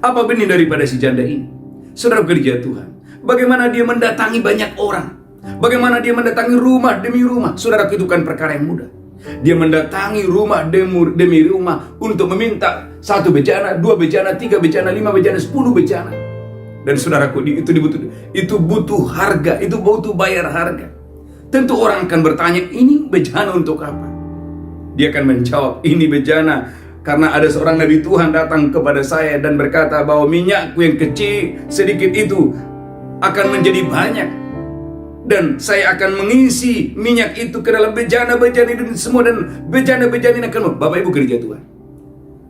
Apa benih daripada si janda ini? Saudara, gereja Tuhan, bagaimana dia mendatangi banyak orang, bagaimana dia mendatangi rumah demi rumah. Saudara, itu bukan perkara yang mudah. Dia mendatangi rumah demi rumah untuk meminta 1 bejana, 2 bejana, 3 bejana, 5 bejana, 10 bejana. Dan saudaraku, itu butuh harga, itu butuh bayar harga. Tentu orang akan bertanya, ini bejana untuk apa? Dia akan menjawab, ini bejana karena ada seorang nabi Tuhan datang kepada saya dan berkata bahwa minyakku yang kecil sedikit itu akan menjadi banyak. Dan saya akan mengisi minyak itu ke dalam bejana-bejana ini semua. Dan bejana-bejana ini akan, Bapak Ibu gereja Tuhan,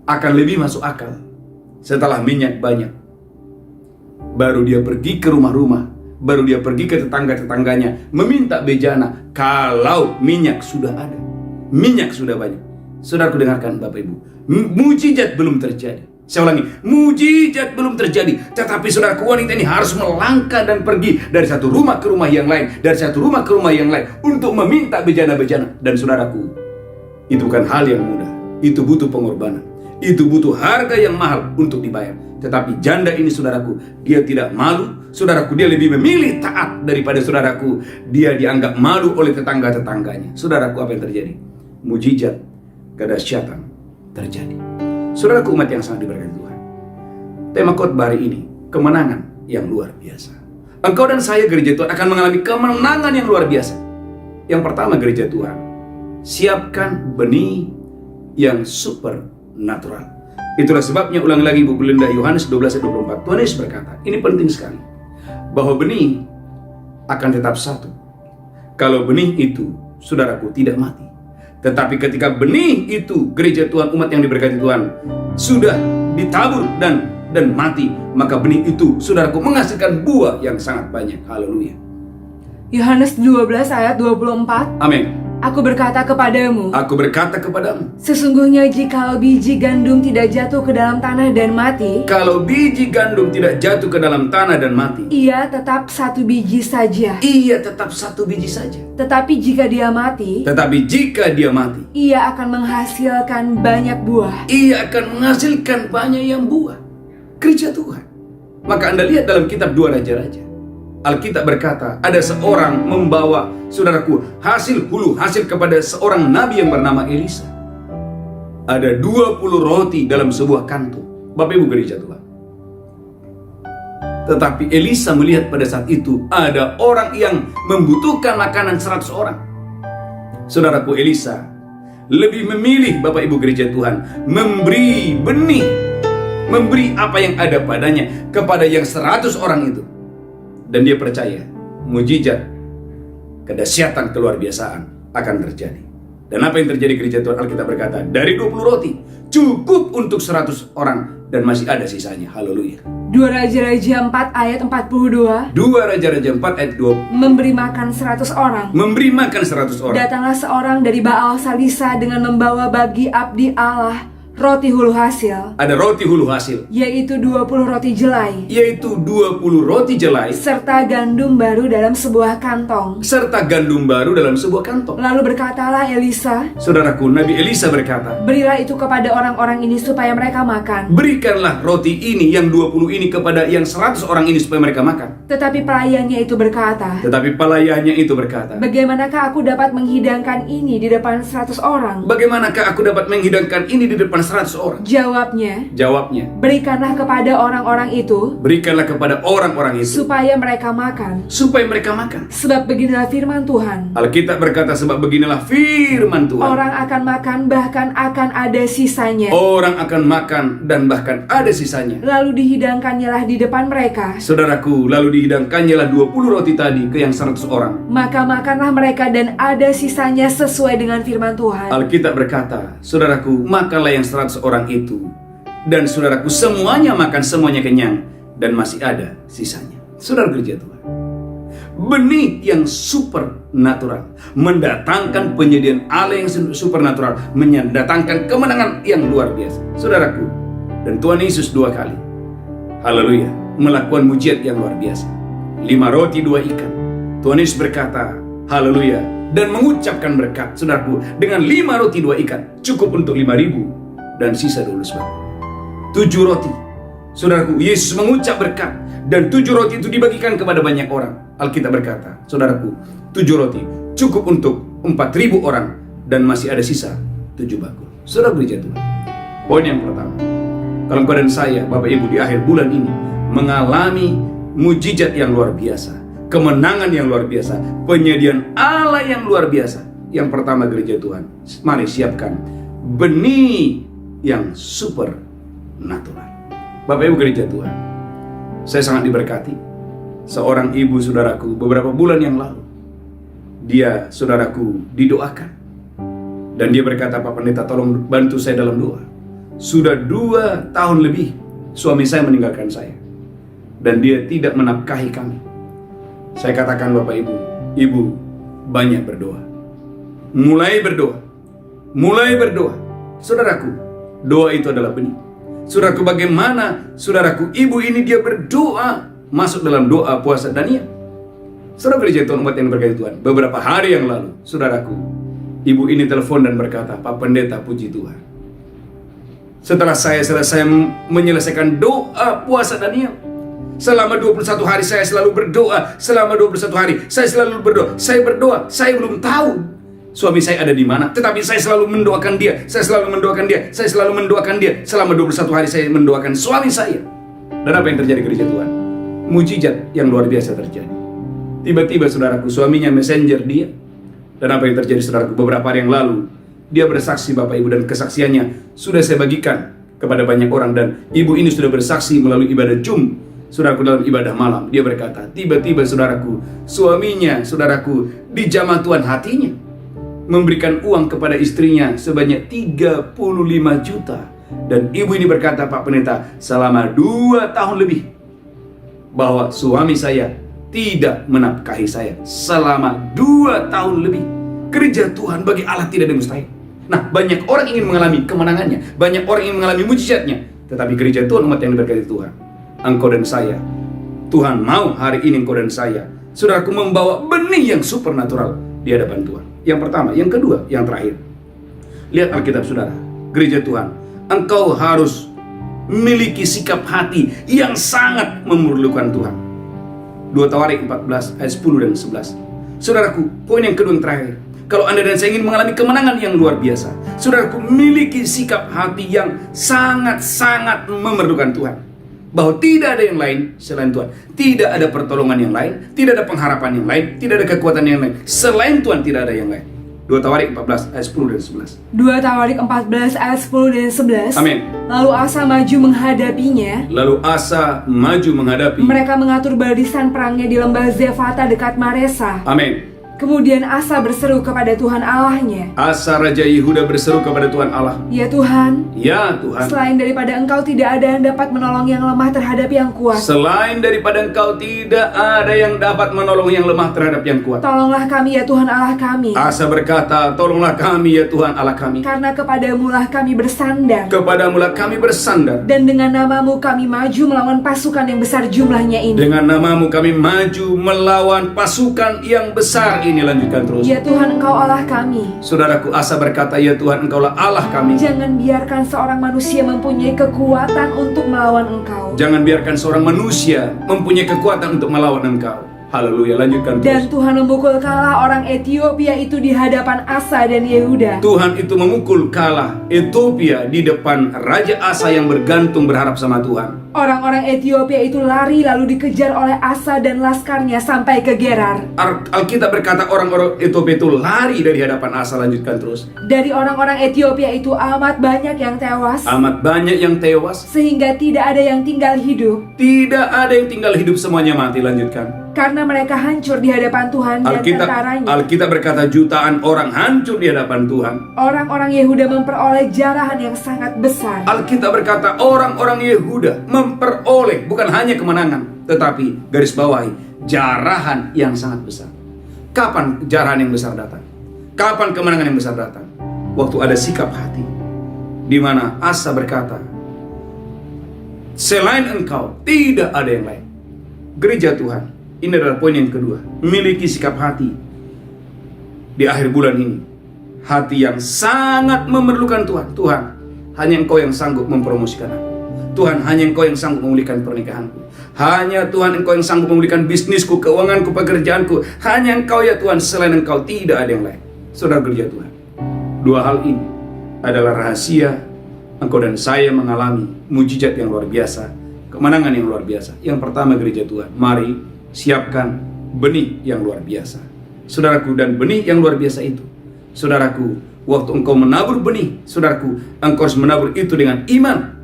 akan lebih masuk akal setelah minyak banyak. Baru dia pergi ke rumah-rumah, baru dia pergi ke tetangga-tetangganya meminta bejana. Kalau minyak sudah ada, minyak sudah banyak. Saudaraku dengarkan Bapak Ibu, mujizat belum terjadi. Saya ulangi, mujizat belum terjadi. Tetapi saudaraku, wanita ini harus melangkah dan pergi dari satu rumah ke rumah yang lain, dari satu rumah ke rumah yang lain untuk meminta bejana-bejana. Dan saudaraku, itu bukan hal yang mudah. Itu butuh pengorbanan, itu butuh harga yang mahal untuk dibayar. Tetapi janda ini saudaraku, dia tidak malu. Saudaraku, dia lebih memilih taat daripada saudaraku dia dianggap malu oleh tetangga-tetangganya. Saudaraku, apa yang terjadi? Mujizat kedahsyatan terjadi. Saudaraku, umat yang sangat diberkati Tuhan, tema khotbah hari ini, kemenangan yang luar biasa. Engkau dan saya gereja Tuhan akan mengalami kemenangan yang luar biasa. Yang pertama gereja Tuhan, siapkan benih yang supernatural. Itulah sebabnya, ulang lagi buku Linda Yohanes 12:24, Tuhan Yesus berkata, ini penting sekali, bahwa benih akan tetap satu kalau benih itu, saudaraku, tidak mati. Tetapi ketika benih itu, gereja Tuhan, umat yang diberkati Tuhan, sudah ditabur dan mati, maka benih itu, saudaraku, menghasilkan buah yang sangat banyak. Haleluya. Yohanes 12 ayat 24. Amin. Aku berkata kepadamu, sesungguhnya jikalau biji gandum tidak jatuh ke dalam tanah dan mati, kalau biji gandum tidak jatuh ke dalam tanah dan mati, ia tetap 1 biji saja. Ia tetap 1 biji saja. Tetapi jika dia mati, ia akan menghasilkan banyak buah. Ia akan menghasilkan banyak yang buah. Gereja Tuhan. Maka Anda lihat dalam kitab 2 Raja-Raja, Alkitab berkata, ada seorang membawa, saudaraku, hasil kepada seorang nabi yang bernama Elisa. Ada 20 roti dalam sebuah kantung. Bapak Ibu gereja Tuhan. Tetapi Elisa melihat pada saat itu ada orang yang membutuhkan makanan 100 orang. Saudaraku, Elisa lebih memilih, Bapak Ibu gereja Tuhan, memberi benih, memberi apa yang ada padanya kepada yang 100 orang itu. Dan dia percaya mujizat, kedahsyatan, keluar biasaan akan terjadi. Dan apa yang terjadi gereja Tuhan? Alkitab berkata, dari 20 roti cukup untuk 100 orang dan masih ada sisanya. Haleluya. 2 Raja-Raja 4 ayat 42. 2 Raja-Raja 4 ayat 2. Memberi makan 100 orang. Memberi makan 100 orang. Datanglah seorang dari Baal Salisa dengan membawa bagi abdi Allah roti hulu hasil. Ada roti hulu hasil, yaitu 20 roti jelai. Serta gandum baru dalam sebuah kantong. Lalu berkatalah Elisa, saudaraku, Nabi Elisa berkata, berilah itu kepada orang-orang ini supaya mereka makan. Berikanlah roti ini, yang 20 ini, kepada yang 100 orang ini supaya mereka makan. Tetapi pelayannya itu berkata, bagaimanakah aku dapat menghidangkan ini di depan 100 orang? Jawabnya, berikanlah kepada orang-orang itu, supaya mereka makan. Sebab beginilah firman Tuhan. Alkitab berkata, sebab beginilah firman Tuhan. Orang akan makan, bahkan akan ada sisanya. Lalu dihidangkannyalah di depan mereka. Saudaraku, lalu dihidangkannyalah 20 roti tadi ke yang 100 orang. Maka makanlah mereka dan ada sisanya sesuai dengan firman Tuhan. Alkitab berkata, saudaraku, makanlah yang 100 orang itu, dan saudaraku, semuanya makan, semuanya kenyang, dan masih ada sisanya. Saudara gereja Tuhan, benih yang supernatural mendatangkan penyediaan Allah yang supernatural, mendatangkan kemenangan yang luar biasa. Saudaraku, dan Tuhan Yesus 2 kali, haleluya, melakukan mujizat yang luar biasa. 5 roti 2 ikan. Tuhan Yesus berkata, haleluya, dan mengucapkan berkat. Saudaraku, dengan 5 roti 2 ikan cukup untuk 5.000 dan sisa dulu sebab 7 roti. Saudaraku, Yesus mengucap berkat dan 7 roti itu dibagikan kepada banyak orang. Alkitab berkata, saudaraku, 7 roti cukup untuk 4.000 orang dan masih ada sisa 7 bakul. Saudara gereja Tuhan, poin yang pertama, kalau engkau dan saya, Bapak Ibu, di akhir bulan ini mengalami mujizat yang luar biasa, kemenangan yang luar biasa, penyediaan Allah yang luar biasa. Yang pertama gereja Tuhan, mari siapkan benih yang super natural. Bapak Ibu gereja Tuhan, saya sangat diberkati. Seorang ibu saudaraku beberapa bulan yang lalu, dia saudaraku didoakan, dan dia berkata, Pak Pendeta tolong bantu saya dalam doa. Sudah 2 tahun lebih suami saya meninggalkan saya, dan dia tidak menafkahi kami. Saya katakan, Bapak Ibu, Ibu banyak berdoa. Mulai berdoa. Saudaraku, doa itu adalah benih. Saudaraku, bagaimana saudaraku, ibu ini dia berdoa, masuk dalam doa puasa Dania. Saudara gereja Tuhan, umat yang berkati Tuhan, beberapa hari yang lalu, saudaraku, ibu ini telepon dan berkata, Pak Pendeta, puji Tuhan, setelah saya selesai menyelesaikan doa puasa Dania, selama 21 hari saya selalu berdoa. Selama 21 hari saya selalu berdoa. Saya berdoa, saya belum tahu suami saya ada di mana, tetapi saya selalu mendoakan dia. Saya selalu mendoakan dia. Saya selalu mendoakan dia. Selama 21 hari saya mendoakan suami saya. Dan apa yang terjadi gereja Tuhan? Mujizat yang luar biasa terjadi. Tiba-tiba saudaraku, suaminya messenger dia. Dan apa yang terjadi saudaraku? Beberapa hari yang lalu dia bersaksi, Bapak Ibu, dan kesaksiannya sudah saya bagikan kepada banyak orang. Dan ibu ini sudah bersaksi melalui ibadah Jum, saudaraku, dalam ibadah malam. Dia berkata, tiba-tiba saudaraku, suaminya, saudaraku, dijamah Tuhan hatinya, memberikan uang kepada istrinya sebanyak 35 juta. Dan ibu ini berkata, Pak Pendeta, selama 2 tahun lebih bahwa suami saya tidak menafkahi saya. Selama 2 tahun lebih. Gereja Tuhan, bagi Allah tidak ada yang mustahil. Nah, banyak orang ingin mengalami kemenangannya, banyak orang ingin mengalami mujizatnya. Tetapi gereja Tuhan, umat yang diberkati Tuhan, engkau dan saya, Tuhan mau hari ini engkau dan saya, saudaraku, membawa benih yang supernatural di hadapan Tuhan. Yang pertama, yang kedua, yang terakhir. Lihat Alkitab saudara, gereja Tuhan, engkau harus memiliki sikap hati yang sangat memerlukan Tuhan. 2 Tawarik 14 ayat 10 dan 11. Saudaraku, poin yang kedua yang terakhir. Kalau Anda dan saya ingin mengalami kemenangan yang luar biasa, saudaraku, miliki sikap hati yang sangat-sangat memerlukan Tuhan. Bahwa tidak ada yang lain selain Tuhan. Tidak ada pertolongan yang lain, tidak ada pengharapan yang lain, tidak ada kekuatan yang lain. Selain Tuhan tidak ada yang lain. 2 Tawarik 14 ayat 10 dan 11. 2 Tawarik 14 ayat 10 dan 11. Amin. Lalu Asa maju menghadapinya. Mereka mengatur barisan perangnya di lembah Zefata dekat Maresa. Amin. Kemudian Asa berseru kepada Tuhan Allahnya. Asa Raja Yehuda berseru kepada Tuhan Allah. Ya Tuhan, ya Tuhan, selain daripada Engkau tidak ada yang dapat menolong yang lemah terhadap yang kuat. Selain daripada Engkau tidak ada yang dapat menolong yang lemah terhadap yang kuat. Tolonglah kami ya Tuhan Allah kami. Asa berkata, tolonglah kami ya Tuhan Allah kami. Karena kepadamulah kami bersandar. Kepadamulah kami bersandar. Dan dengan namamu kami maju melawan pasukan yang besar jumlahnya ini. Dengan namamu kami maju melawan pasukan yang besar ini. Lanjutkan terus. Ya Tuhan, Engkau Allah kami. Saudaraku, Asa berkata, ya Tuhan, Engkaulah Allah kami. Jangan biarkan seorang manusia mempunyai kekuatan untuk melawan Engkau. Jangan biarkan seorang manusia mempunyai kekuatan untuk melawan Engkau. Haleluya, lanjutkan terus. Dan Tuhan memukul kalah orang Ethiopia itu di hadapan Asa dan Yehuda. Tuhan itu memukul kalah Ethiopia di depan Raja Asa yang bergantung berharap sama Tuhan. Orang-orang Ethiopia itu lari lalu dikejar oleh Asa dan laskarnya sampai ke Gerar. Alkitab berkata orang-orang Ethiopia itu lari dari hadapan Asa. Lanjutkan terus. Dari orang-orang Ethiopia itu amat banyak yang tewas. Amat banyak yang tewas. Sehingga tidak ada yang tinggal hidup. Tidak ada yang tinggal hidup, semuanya mati. Lanjutkan. Karena mereka hancur di hadapan Tuhan dan tentaranya. Alkitab berkata jutaan orang hancur di hadapan Tuhan. Orang-orang Yehuda memperoleh jarahan yang sangat besar. Alkitab berkata orang-orang Yehuda memperoleh bukan hanya kemenangan, tetapi garis bawahi jarahan yang sangat besar. Kapan jarahan yang besar datang? Kapan kemenangan yang besar datang? Waktu ada sikap hati, di mana Asa berkata, selain Engkau tidak ada yang lain. Gereja Tuhan, ini adalah poin yang kedua. Memiliki sikap hati di akhir bulan ini. Hati yang sangat memerlukan Tuhan. Tuhan, hanya Engkau yang sanggup mempromosikan aku. Tuhan, hanya Engkau yang sanggup memulihkan pernikahanku. Hanya Tuhan, Engkau yang sanggup memulihkan bisnisku, keuanganku, pekerjaanku. Hanya Engkau ya Tuhan, selain Engkau tidak ada yang lain. Saudara gereja Tuhan, Dua hal ini adalah rahasia engkau dan saya mengalami mujizat yang luar biasa, kemenangan yang luar biasa. Yang pertama, gereja Tuhan, mari siapkan benih yang luar biasa. Saudaraku, dan benih yang luar biasa itu, saudaraku, waktu engkau menabur benih, saudaraku, engkau harus menabur itu dengan iman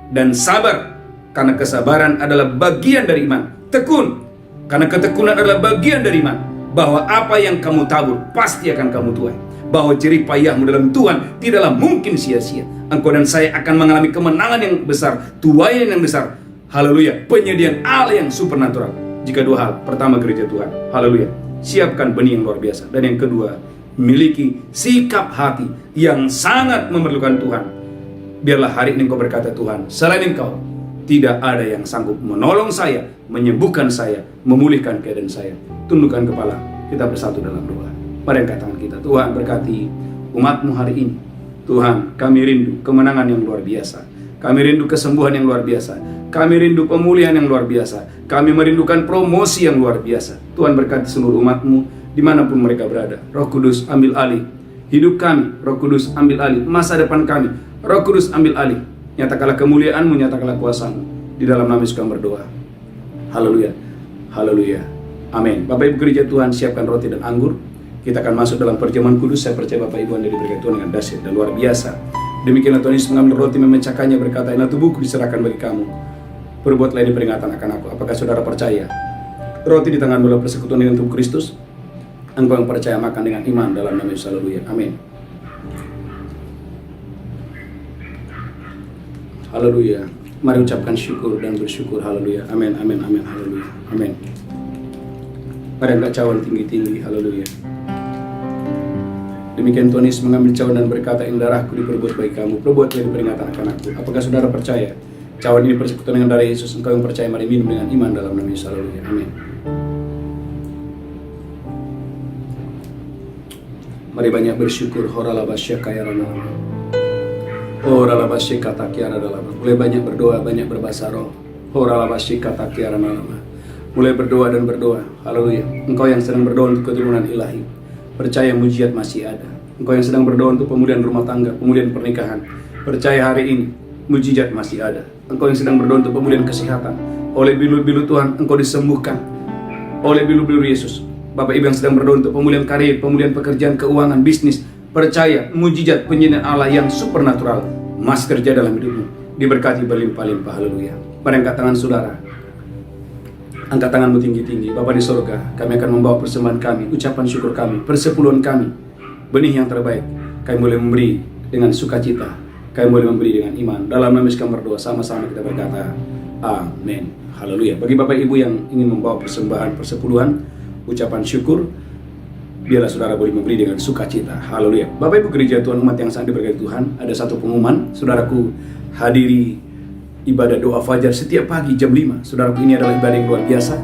dan sabar, karena kesabaran adalah bagian dari iman. Tekun, karena ketekunan adalah bagian dari iman. Bahwa apa yang kamu tabur pasti akan kamu tuai. Bahwa jerih payahmu dalam Tuhan tidaklah mungkin sia-sia. Engkau dan saya akan mengalami kemenangan yang besar, tuaian yang besar. Haleluya, penyediaan Allah yang supernatural. Jika dua hal, pertama, gereja Tuhan, haleluya, siapkan benih yang luar biasa. Dan yang kedua, miliki sikap hati yang sangat memerlukan Tuhan. Biarlah hari ini engkau berkata, Tuhan, selain engkau tidak ada yang sanggup menolong saya, menyembuhkan saya, memulihkan keadaan saya. Tundukkan kepala, kita bersatu dalam doa. Mari angkat tangan kita. Tuhan, berkati umat-Mu hari ini. Tuhan, kami rindu kemenangan yang luar biasa. Kami rindu kesembuhan yang luar biasa. Kami rindu pemulihan yang luar biasa. Kami merindukan promosi yang luar biasa. Tuhan, berkati seluruh umat-Mu dimanapun mereka berada. Roh Kudus, ambil alih hidup kami. Roh Kudus, ambil alih masa depan kami. Roh Kudus, ambil alih. Nyatakanlah kemuliaan-Mu, nyatakanlah kuasa-Mu. Di dalam nama Yesus kami berdoa. Haleluya, haleluya, amin. Bapak Ibu gereja Tuhan, siapkan roti dan anggur. Kita akan masuk dalam perjamuan kudus. Saya percaya Bapak Ibu Anda diberikan Tuhan dengan dahsyat dan luar biasa. Demikianlah Tuhan Yesus mengambil roti, memecahkannya, berkata, inilah tubuhku diserahkan bagi kamu. Perbuatlah ini peringatan akan aku. Apakah saudara percaya? Roti di tangan adalah persekutuan dengan tubuh Kristus. Engkau yang percaya makan dengan iman dalam nama Yesus. Haleluya, amin. Haleluya. Mari ucapkan syukur dan bersyukur. Haleluya, amin, amin, amin, haleluya, amin. Mari angkat cawan tinggi-tinggi. Haleluya. Demikian Tuhan Yesus mengambil cawan dan berkata, ini darahku diperbuat bagi kamu. Perbuatlah ini peringatan akan aku. Apakah saudara percaya? Cawan ini persekutuan dengan darah Yesus. Engkau yang percaya, mari minum dengan iman dalam nama Yesus. Haleluya, amin. Mari banyak bersyukur. Mulai banyak berdoa, banyak berbahasa roh. Mulai berdoa dan berdoa. Haleluya. Engkau yang sedang berdoa untuk keturunan ilahi, percaya mujizat masih ada. Engkau yang sedang berdoa untuk pemulihan rumah tangga, pemulihan pernikahan, percaya hari ini mujizat masih ada. Engkau yang sedang berdoa untuk pemulihan kesehatan, oleh bilu-bilu Tuhan engkau disembuhkan oleh bilu-bilu Yesus. Bapak Ibu yang sedang berdoa untuk pemulihan karir, pemulihan pekerjaan, keuangan, bisnis, percaya mujizat penyediaan Allah yang supernatural masih kerja dalam hidupmu, diberkati berlimpah-limpah. Haleluya. Mari angkat tangan saudara, angkat tanganmu tinggi-tinggi. Bapa di surga, kami akan membawa persembahan kami, ucapan syukur kami, persepuluhan kami, benih yang terbaik. Kami boleh memberi dengan sukacita, kami boleh memberi dengan iman. Dalam nama Yesus kami berdoa, sama-sama kita berkata amin. Haleluya. Bagi Bapak Ibu yang ingin membawa persembahan persepuluhan, ucapan syukur, biarlah saudara boleh memberi dengan sukacita. Haleluya. Bapak Ibu gereja Tuhan, umat yang sangat diberkati Tuhan, ada satu pengumuman. Saudaraku, hadiri ibadah doa fajar setiap pagi jam 5. Saudaraku, ini adalah ibadah yang luar biasa.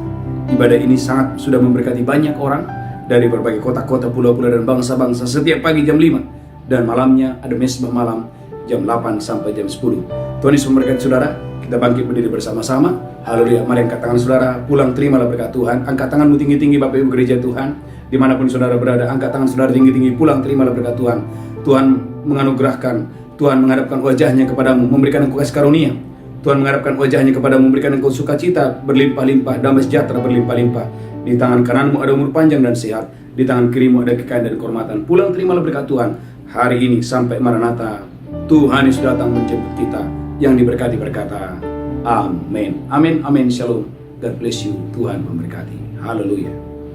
Ibadah ini sangat sudah memberkati banyak orang dari berbagai kota-kota, pulau-pulau, dan bangsa-bangsa. Setiap pagi jam 5. Dan malamnya ada mesbah malam jam 8 sampai jam 10. Tuhan Yesus memberkati saudara. Kita bangkit berdiri bersama-sama. Haleluya. Mari angkat tangan saudara, pulang terimalah berkat Tuhan. Angkat tanganmu tinggi-tinggi Bapak Ibu gereja Tuhan, dimanapun saudara berada. Angkat tangan saudara tinggi-tinggi, pulang terimalah berkat Tuhan. Tuhan menganugerahkan, Tuhan menghadapkan wajahnya kepadamu, memberikan engkau kasih karunia. Tuhan menghadapkan wajahnya kepadamu, memberikan engkau sukacita berlimpah-limpah, damai sejahtera berlimpah-limpah. Di tangan kananmu ada umur panjang dan sehat, di tangan kirimu ada kekayaan dan kehormatan. Pulang terimalah berkat Tuhan hari ini sampai Maranatha. Tuhan Yesus datang menjemput kita. Yang diberkati berkata amin, amin, amin, shalom. God bless you. Tuhan memberkati. Haleluya.